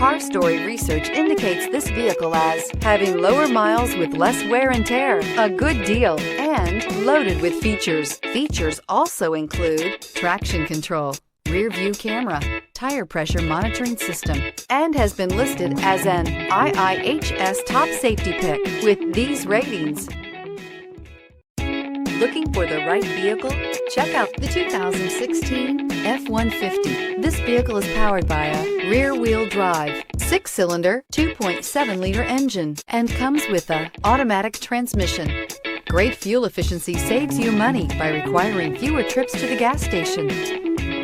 Car Story research indicates this vehicle as having lower miles with less wear and tear, a good deal, and loaded with features. Features also include traction control, rear view camera, tire pressure monitoring system, and has been listed as an IIHS top safety pick with these ratings. Looking for the right vehicle? Check out the 2016 F-150. This vehicle is powered by a rear-wheel drive, 6-cylinder, 2.7-liter engine, and comes with an automatic transmission. Great fuel efficiency saves you money by requiring fewer trips to the gas station.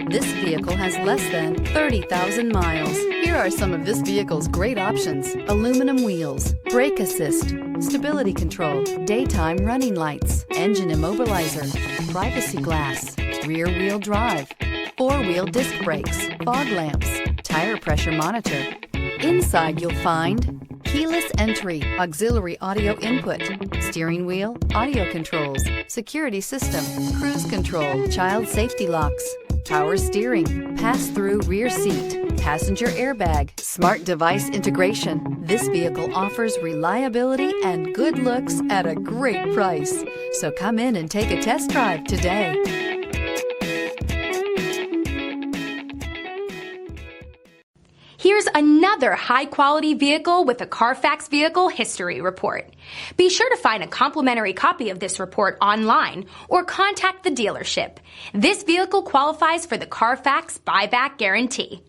This vehicle has less than 30,000 miles. Here are some of this vehicle's great options: aluminum wheels, brake assist, stability control, daytime running lights, engine immobilizer, privacy glass, rear wheel drive, 4-wheel disc brakes, fog lamps, tire pressure monitor. Inside you'll find keyless entry, auxiliary audio input, steering wheel audio controls, security system, cruise control, child safety locks, power steering, pass-through rear seat, passenger airbag, smart device integration. This vehicle offers reliability and good looks at a great price. So come in and take a test drive today. Here's another high-quality vehicle with a CARFAX Vehicle History Report. Be sure to find a complimentary copy of this report online or contact the dealership. This vehicle qualifies for the CARFAX Buyback Guarantee.